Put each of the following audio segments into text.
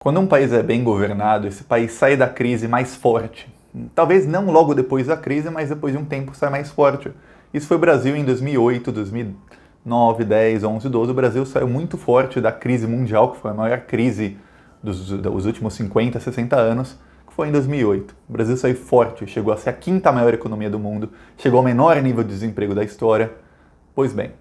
Quando um país é bem governado, esse país sai da crise mais forte. Talvez não logo depois da crise, mas depois de um tempo sai mais forte. Isso foi o Brasil em 2008, 2009, 10, 11, 12. O Brasil saiu muito forte da crise mundial, que foi a maior crise dos últimos 50, 60 anos, que foi em 2008. O Brasil saiu forte, chegou a ser a quinta maior economia do mundo, chegou ao menor nível de desemprego da história. Pois bem,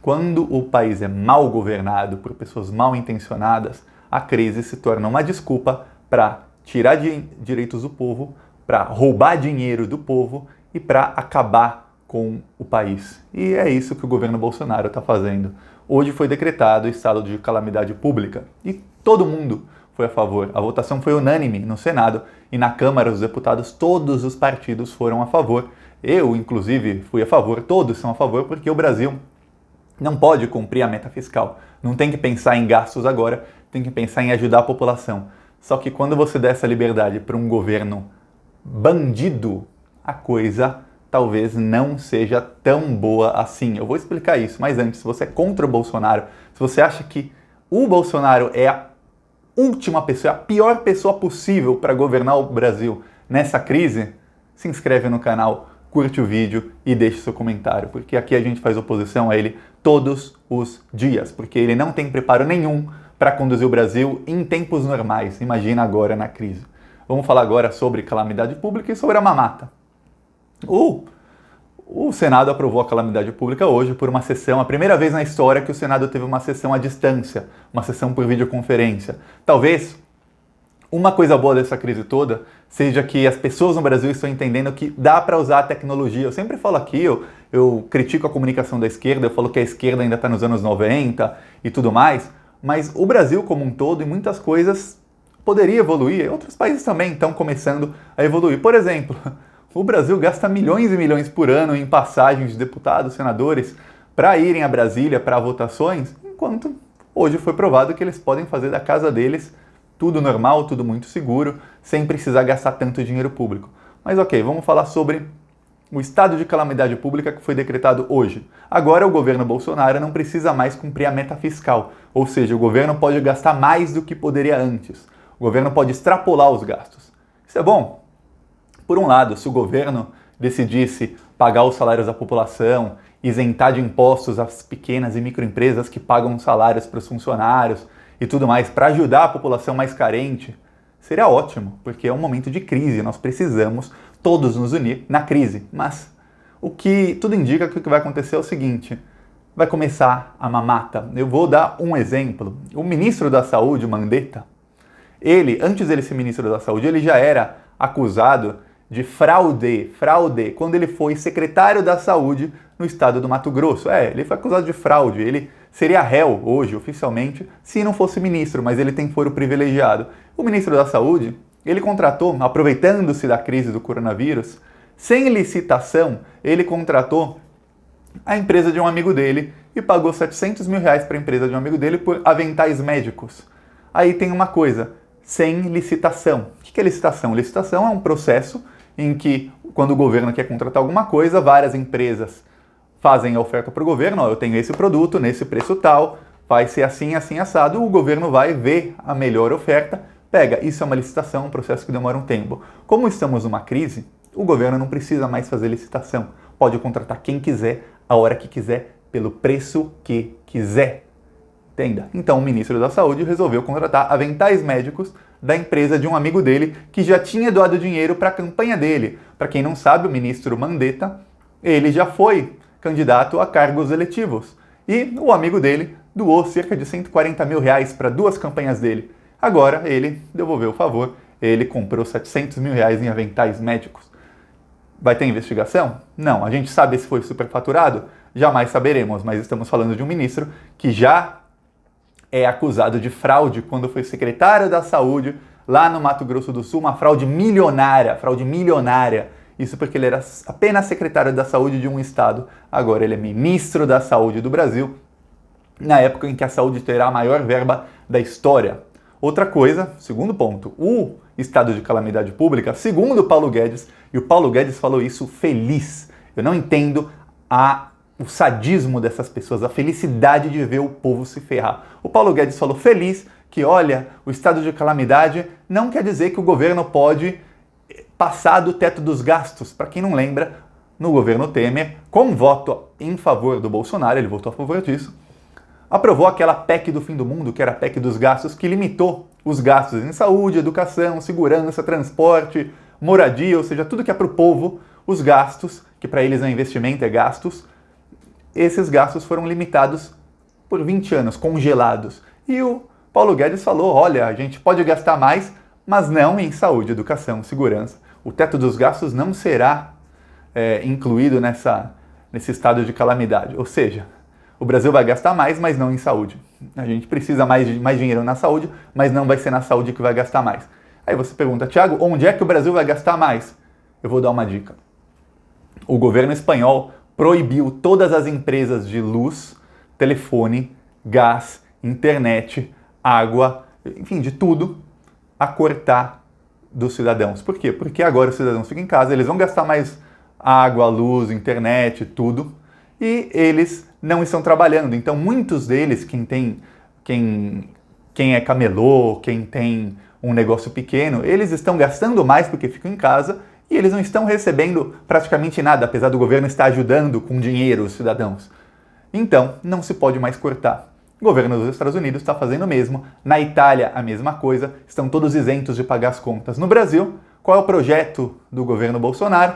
quando o país é mal governado por pessoas mal intencionadas, a crise se torna uma desculpa para tirar direitos do povo, para roubar dinheiro do povo e para acabar com o país. E é isso que o governo Bolsonaro está fazendo. Hoje foi decretado estado de calamidade pública e todo mundo foi a favor. A votação foi unânime no Senado e na Câmara dos Deputados todos os partidos foram a favor. Eu, inclusive, fui a favor, todos são a favor, porque o Brasil não pode cumprir a meta fiscal. Não tem que pensar em gastos agora, tem que pensar em ajudar a população. Só que quando você dá essa liberdade para um governo bandido, a coisa talvez não seja tão boa assim. Eu vou explicar isso, mas antes, se você é contra o Bolsonaro, se você acha que o Bolsonaro é a última pessoa, a pior pessoa possível para governar o Brasil nessa crise, se inscreve no canal, curte o vídeo e deixe seu comentário, porque aqui a gente faz oposição a ele todos os dias, porque ele não tem preparo nenhum para conduzir o Brasil em tempos normais, imagina agora na crise. Vamos falar agora sobre calamidade pública e sobre a mamata. O Senado aprovou a calamidade pública hoje por uma sessão, a primeira vez na história que o Senado teve uma sessão à distância, uma sessão por videoconferência. Talvez uma coisa boa dessa crise toda seja que as pessoas no Brasil estão entendendo que dá para usar a tecnologia. Eu sempre falo aqui, eu critico a comunicação da esquerda, eu falo que a esquerda ainda está nos anos 90 e tudo mais, mas o Brasil como um todo, em muitas coisas, poderia evoluir. Outros países também estão começando a evoluir. Por exemplo, o Brasil gasta milhões e milhões por ano em passagens de deputados, senadores, para irem a Brasília para votações, enquanto hoje foi provado que eles podem fazer da casa deles tudo normal, tudo muito seguro, sem precisar gastar tanto dinheiro público. Mas ok, vamos falar sobre o estado de calamidade pública que foi decretado hoje. Agora o governo Bolsonaro não precisa mais cumprir a meta fiscal, ou seja, o governo pode gastar mais do que poderia antes. O governo pode extrapolar os gastos. Isso é bom. Por um lado, se o governo decidisse pagar os salários da população, isentar de impostos as pequenas e microempresas que pagam salários para os funcionários e tudo mais, para ajudar a população mais carente, seria ótimo, porque é um momento de crise, nós precisamos todos nos unir na crise. Mas o que tudo indica que o que vai acontecer é o seguinte: vai começar a mamata. Eu vou dar um exemplo. O ministro da Saúde, Mandetta, antes dele ser ministro da Saúde, ele já era acusado de fraude, quando ele foi secretário da Saúde no estado do Mato Grosso. Ele foi acusado de fraude, ele seria réu hoje, oficialmente, se não fosse ministro, mas ele tem foro privilegiado. O ministro da Saúde, ele contratou, aproveitando-se da crise do coronavírus, sem licitação, ele contratou a empresa de um amigo dele e pagou R$700 mil para a empresa de um amigo dele por aventais médicos. Aí tem uma coisa, sem licitação. O que é licitação? Licitação é um processo em que, quando o governo quer contratar alguma coisa, várias empresas fazem a oferta para o governo, eu tenho esse produto, nesse preço tal, vai ser assim, assim, assado, o governo vai ver a melhor oferta, pega. Isso é uma licitação, um processo que demora um tempo. Como estamos numa crise, o governo não precisa mais fazer licitação. Pode contratar quem quiser, a hora que quiser, pelo preço que quiser. Entenda? Então o ministro da Saúde resolveu contratar aventais médicos da empresa de um amigo dele que já tinha doado dinheiro para a campanha dele. Para quem não sabe, o ministro Mandetta, ele já foi candidato a cargos eletivos. E o amigo dele doou cerca de R$140 mil para duas campanhas dele. Agora ele devolveu o favor, ele comprou R$700 mil em aventais médicos. Vai ter investigação? Não. A gente sabe se foi superfaturado? Jamais saberemos, mas estamos falando de um ministro que já é acusado de fraude quando foi secretário da Saúde lá no Mato Grosso do Sul, uma fraude milionária. Isso porque ele era apenas secretário da Saúde de um estado. Agora ele é ministro da Saúde do Brasil, na época em que a saúde terá a maior verba da história. Outra coisa, segundo ponto, o estado de calamidade pública, segundo Paulo Guedes, e o Paulo Guedes falou isso feliz. Eu não entendo o sadismo dessas pessoas, a felicidade de ver o povo se ferrar. O Paulo Guedes falou feliz que, olha, o estado de calamidade não quer dizer que o governo pode passar do teto dos gastos. Para quem não lembra, no governo Temer, com voto em favor do Bolsonaro, ele votou a favor disso, aprovou aquela PEC do fim do mundo, que era a PEC dos gastos, que limitou os gastos em saúde, educação, segurança, transporte, moradia, ou seja, tudo que é para o povo, os gastos, que para eles é investimento, é gastos, esses gastos foram limitados por 20 anos, congelados. E o Paulo Guedes falou, olha, a gente pode gastar mais, mas não em saúde, educação, segurança. O teto dos gastos não será incluído nesse estado de calamidade. Ou seja, o Brasil vai gastar mais, mas não em saúde. A gente precisa mais dinheiro na saúde, mas não vai ser na saúde que vai gastar mais. Aí você pergunta, Thiago, onde é que o Brasil vai gastar mais? Eu vou dar uma dica. O governo espanhol proibiu todas as empresas de luz, telefone, gás, internet, água, enfim, de tudo, a cortar dos cidadãos. Por quê? Porque agora os cidadãos ficam em casa, eles vão gastar mais água, luz, internet, tudo, e eles não estão trabalhando. Então, muitos deles, quem é camelô, quem tem um negócio pequeno, eles estão gastando mais porque ficam em casa e eles não estão recebendo praticamente nada, apesar do governo estar ajudando com dinheiro os cidadãos. Então, não se pode mais cortar. O governo dos Estados Unidos está fazendo o mesmo. Na Itália, a mesma coisa. Estão todos isentos de pagar as contas. No Brasil, qual é o projeto do governo Bolsonaro?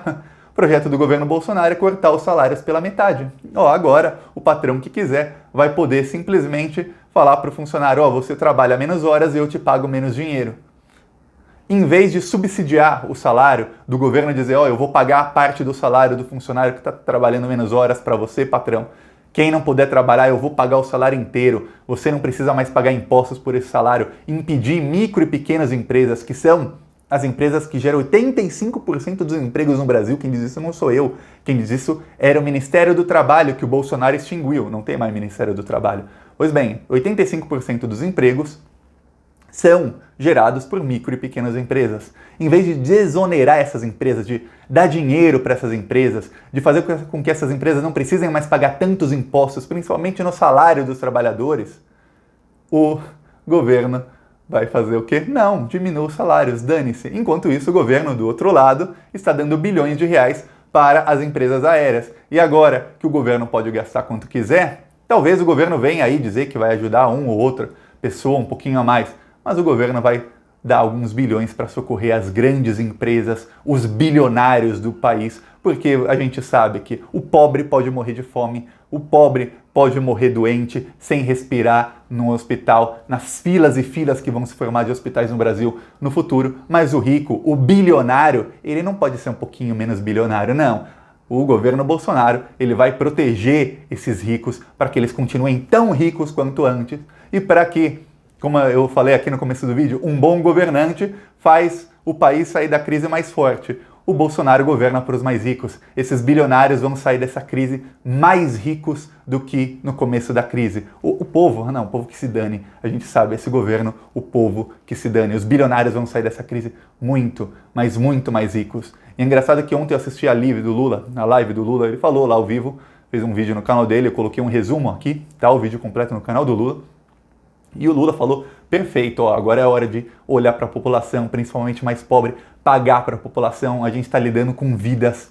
O projeto do governo Bolsonaro é cortar os salários pela metade. Agora, o patrão que quiser vai poder simplesmente falar para o funcionário, você trabalha menos horas e eu te pago menos dinheiro. Em vez de subsidiar o salário, do governo dizer, eu vou pagar a parte do salário do funcionário que está trabalhando menos horas para você, patrão. Quem não puder trabalhar, eu vou pagar o salário inteiro. Você não precisa mais pagar impostos por esse salário. Impedir micro e pequenas empresas, que são as empresas que geram 85% dos empregos no Brasil. Quem diz isso não sou eu. Quem diz isso era o Ministério do Trabalho, que o Bolsonaro extinguiu. Não tem mais Ministério do Trabalho. Pois bem, 85% dos empregos são gerados por micro e pequenas empresas. Em vez de desonerar essas empresas, de dar dinheiro para essas empresas, de fazer com que essas empresas não precisem mais pagar tantos impostos, principalmente no salário dos trabalhadores, o governo vai fazer o quê? Não, diminua os salários, dane-se. Enquanto isso, o governo, do outro lado, está dando bilhões de reais para as empresas aéreas. E agora que o governo pode gastar quanto quiser, talvez o governo venha aí dizer que vai ajudar uma ou outra pessoa um pouquinho a mais, mas o governo vai dar alguns bilhões para socorrer as grandes empresas, os bilionários do país, porque a gente sabe que o pobre pode morrer de fome, o pobre pode morrer doente, sem respirar no hospital, nas filas e filas que vão se formar de hospitais no Brasil no futuro, mas o rico, o bilionário, ele não pode ser um pouquinho menos bilionário, não. O governo Bolsonaro, ele vai proteger esses ricos para que eles continuem tão ricos quanto antes e para que, como eu falei aqui no começo do vídeo, um bom governante faz o país sair da crise mais forte. O Bolsonaro governa para os mais ricos. Esses bilionários vão sair dessa crise mais ricos do que no começo da crise. O povo, não, o povo que se dane. A gente sabe, esse governo, o povo que se dane. Os bilionários vão sair dessa crise muito, mas muito mais ricos. E é engraçado que ontem eu assisti a live do Lula, ele falou lá ao vivo, fez um vídeo no canal dele, eu coloquei um resumo aqui, tá? O vídeo completo no canal do Lula. E o Lula falou, perfeito, agora é a hora de olhar para a população, principalmente mais pobre, pagar para a população, a gente está lidando com vidas,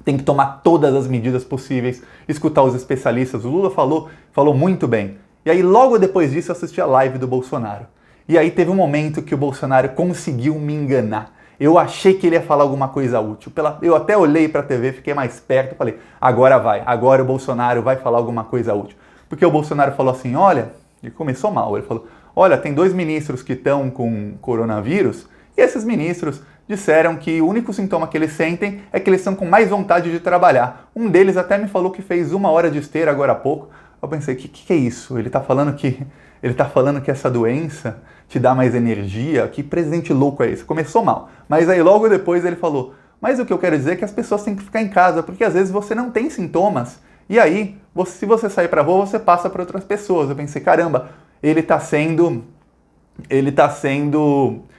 tem que tomar todas as medidas possíveis, escutar os especialistas. O Lula falou muito bem. E aí logo depois disso eu assisti a live do Bolsonaro. E aí teve um momento que o Bolsonaro conseguiu me enganar. Eu achei que ele ia falar alguma coisa útil. Eu até olhei para a TV, fiquei mais perto e falei, agora o Bolsonaro vai falar alguma coisa útil. Porque o Bolsonaro falou assim, olha... E começou mal, ele falou, olha, tem 2 ministros que estão com coronavírus e esses ministros disseram que o único sintoma que eles sentem é que eles estão com mais vontade de trabalhar. Um deles até me falou que fez 1 hora de esteira agora há pouco. Eu pensei, que é isso? Ele tá falando que essa doença te dá mais energia? Que presidente louco é esse? Começou mal. Mas aí logo depois ele falou, mas o que eu quero dizer é que as pessoas têm que ficar em casa, porque às vezes você não tem sintomas. E aí, se você sair pra rua, você passa para outras pessoas. Eu pensei, caramba, ele tá sendo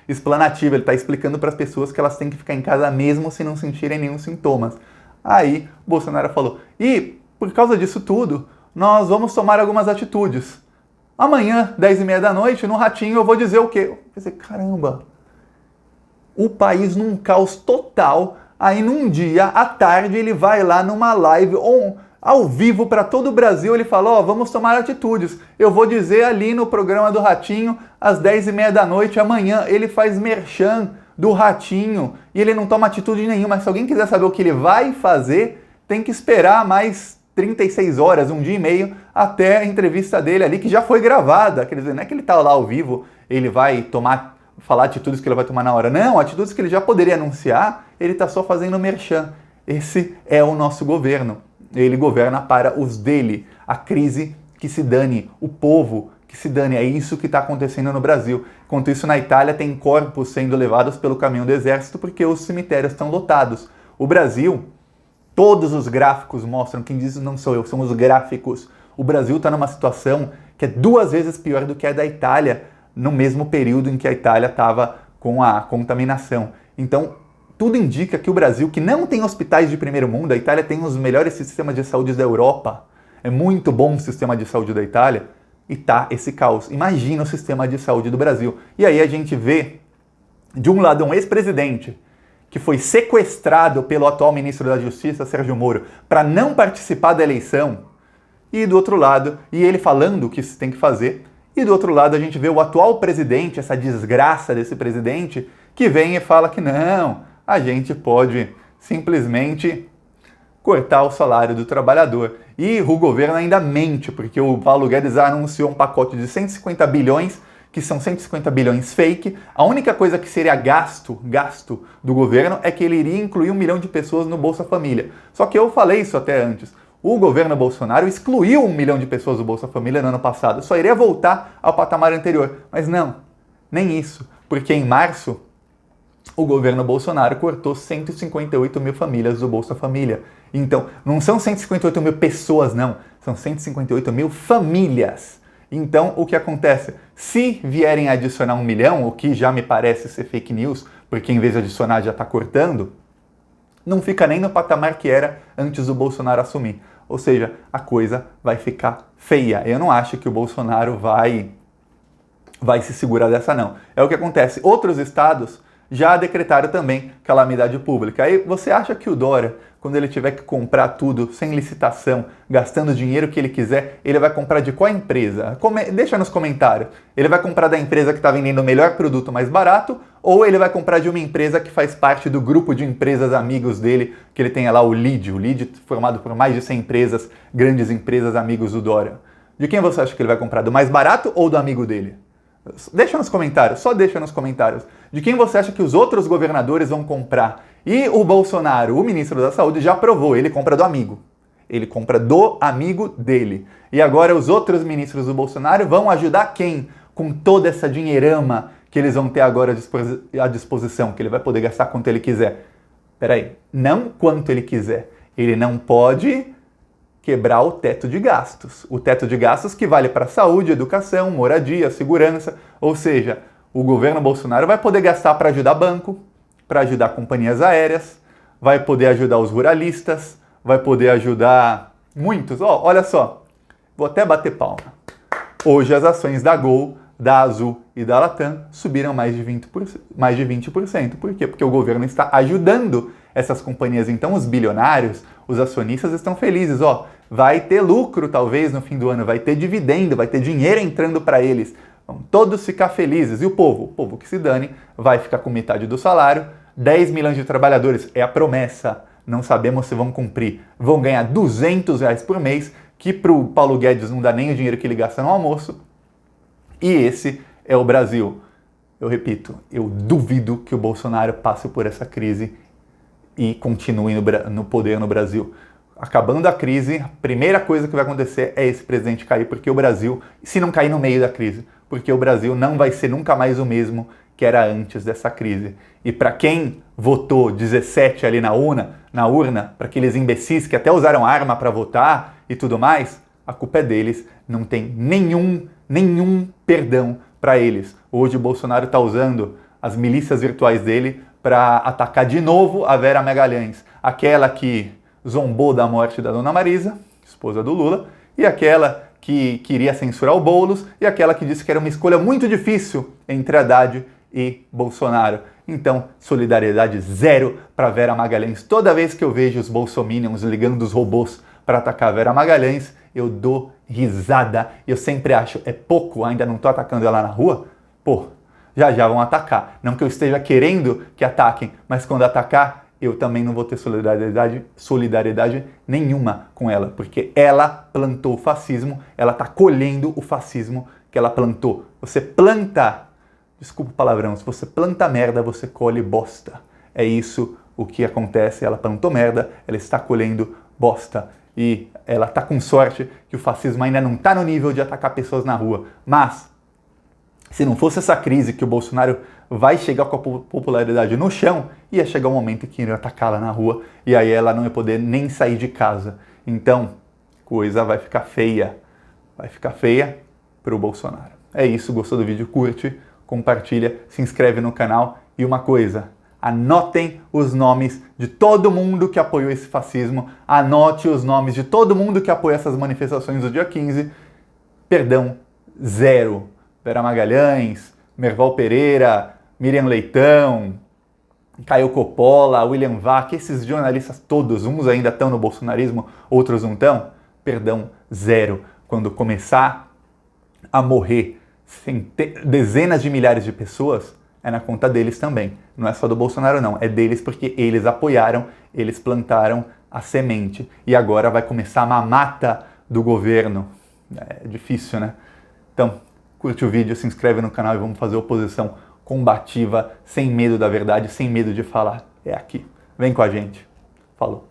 explanativo, ele tá explicando para as pessoas que elas têm que ficar em casa mesmo se não sentirem nenhum sintomas. Aí, Bolsonaro falou, e por causa disso tudo, nós vamos tomar algumas atitudes. Amanhã, 10h30 da noite, no Ratinho, eu vou dizer o quê? Eu pensei, caramba, o país num caos total, aí num dia, à tarde, ele vai lá numa live ao vivo para todo o Brasil, ele fala, ó, vamos tomar atitudes. Eu vou dizer ali no programa do Ratinho, às 10h30 da noite, amanhã, ele faz merchan do Ratinho e ele não toma atitude nenhuma. Mas se alguém quiser saber o que ele vai fazer, tem que esperar mais 36 horas, um dia e meio, até a entrevista dele ali, que já foi gravada. Quer dizer, não é que ele tá lá ao vivo, ele vai falar atitudes que ele vai tomar na hora. Não, atitudes que ele já poderia anunciar, ele tá só fazendo merchan. Esse é o nosso governo. Ele governa para os dele. A crise que se dane, o povo que se dane. É isso que está acontecendo no Brasil. Enquanto isso, na Itália, tem corpos sendo levados pelo caminhão do exército porque os cemitérios estão lotados. O Brasil, todos os gráficos mostram, quem diz isso não sou eu, são os gráficos. O Brasil está numa situação que é 2 vezes pior do que a da Itália, no mesmo período em que a Itália estava com a contaminação. Então, tudo indica que o Brasil, que não tem hospitais de primeiro mundo, a Itália tem os melhores sistemas de saúde da Europa, é muito bom o sistema de saúde da Itália, e tá esse caos. Imagina o sistema de saúde do Brasil. E aí a gente vê, de um lado, um ex-presidente que foi sequestrado pelo atual ministro da Justiça, Sérgio Moro, para não participar da eleição, e do outro lado, e ele falando o que se tem que fazer, e do outro lado a gente vê o atual presidente, essa desgraça desse presidente, que vem e fala que não, a gente pode simplesmente cortar o salário do trabalhador. E o governo ainda mente, porque o Paulo Guedes anunciou um pacote de 150 bilhões, que são 150 bilhões fake. A única coisa que seria gasto do governo é que ele iria incluir 1 milhão de pessoas no Bolsa Família. Só que eu falei isso até antes. O governo Bolsonaro excluiu 1 milhão de pessoas do Bolsa Família no ano passado. Só iria voltar ao patamar anterior. Mas não, nem isso. Porque em março, o governo Bolsonaro cortou 158 mil famílias do Bolsa Família. Então, não são 158 mil pessoas, não. São 158 mil famílias. Então, o que acontece? Se vierem adicionar 1 milhão, o que já me parece ser fake news, porque em vez de adicionar já está cortando, não fica nem no patamar que era antes do Bolsonaro assumir. Ou seja, a coisa vai ficar feia. Eu não acho que o Bolsonaro vai se segurar dessa, não. É o que acontece. Outros estados já decretaram também calamidade pública. Aí você acha que o Dória, quando ele tiver que comprar tudo sem licitação, gastando o dinheiro que ele quiser, ele vai comprar de qual empresa? Deixa nos comentários. Ele vai comprar da empresa que está vendendo o melhor produto mais barato, ou ele vai comprar de uma empresa que faz parte do grupo de empresas amigos dele, que ele tem lá o LEAD formado por mais de 100 empresas, grandes empresas amigos do Dória. De quem você acha que ele vai comprar? Do mais barato ou do amigo dele? Deixa nos comentários, só deixa nos comentários. De quem você acha que os outros governadores vão comprar? E o Bolsonaro, o ministro da Saúde, já provou, ele compra do amigo. Ele compra do amigo dele. E agora os outros ministros do Bolsonaro vão ajudar quem? Com toda essa dinheirama que eles vão ter agora à disposição, que ele vai poder gastar quanto ele quiser. Peraí, não quanto ele quiser. Ele não pode quebrar o teto de gastos. O teto de gastos que vale para saúde, educação, moradia, segurança. Ou seja, o governo Bolsonaro vai poder gastar para ajudar banco, para ajudar companhias aéreas, vai poder ajudar os ruralistas, vai poder ajudar muitos. Olha só, vou até bater palma. Hoje as ações da Gol, da Azul e da Latam subiram mais de 20%. Por quê? Porque o governo está ajudando essas companhias. Então os bilionários, os acionistas estão felizes. Vai ter lucro talvez no fim do ano, vai ter dividendo, vai ter dinheiro entrando para eles. Vão todos ficar felizes. E o povo que se dane, vai ficar com metade do salário. 10 milhões de trabalhadores é a promessa. Não sabemos se vão cumprir. Vão ganhar R$200 por mês, que para o Paulo Guedes não dá nem o dinheiro que ele gasta no almoço. E esse é o Brasil. Eu repito, eu duvido que o Bolsonaro passe por essa crise e continue no poder no Brasil. Acabando a crise, a primeira coisa que vai acontecer é esse presidente cair, porque o Brasil, se não cair no meio da crise, porque o Brasil não vai ser nunca mais o mesmo que era antes dessa crise. E para quem votou 17 ali na urna, para aqueles imbecis que até usaram arma para votar e tudo mais, a culpa é deles, não tem nenhum perdão para eles. Hoje o Bolsonaro está usando as milícias virtuais dele para atacar de novo a Vera Magalhães, aquela que zombou da morte da Dona Marisa, esposa do Lula, e aquela que queria censurar o Boulos e aquela que disse que era uma escolha muito difícil entre Haddad e Bolsonaro. Então, solidariedade zero para Vera Magalhães. Toda vez que eu vejo os bolsominions ligando os robôs para atacar a Vera Magalhães, eu dou risada. Eu sempre acho, é pouco, ainda não estou atacando ela na rua? Pô, já vão atacar. Não que eu esteja querendo que ataquem, mas quando atacar, eu também não vou ter solidariedade nenhuma com ela, porque ela plantou o fascismo, ela está colhendo o fascismo que ela plantou. Você planta, desculpa o palavrão, se você planta merda, você colhe bosta. É isso o que acontece, ela plantou merda, ela está colhendo bosta. E ela está com sorte que o fascismo ainda não está no nível de atacar pessoas na rua. Mas, se não fosse essa crise que o Bolsonaro vai chegar com a popularidade no chão, ia chegar um momento que iria atacá-la na rua e aí ela não ia poder nem sair de casa. Então, coisa vai ficar feia. Vai ficar feia para o Bolsonaro. É isso, gostou do vídeo? Curte, compartilha, se inscreve no canal. E uma coisa, anotem os nomes de todo mundo que apoiou esse fascismo, anote os nomes de todo mundo que apoia essas manifestações do dia 15. Perdão, zero. Vera Magalhães, Merval Pereira, Miriam Leitão, Caio Coppola, William Vac, esses jornalistas todos, uns ainda estão no bolsonarismo, outros não estão. Perdão, zero. Quando começar a morrer dezenas de milhares de pessoas, é na conta deles também. Não é só do Bolsonaro não, é deles porque eles apoiaram, eles plantaram a semente. E agora vai começar a mamata do governo. É difícil, né? Então, curte o vídeo, se inscreve no canal e vamos fazer oposição combativa, sem medo da verdade, sem medo de falar. É aqui. Vem com a gente. Falou.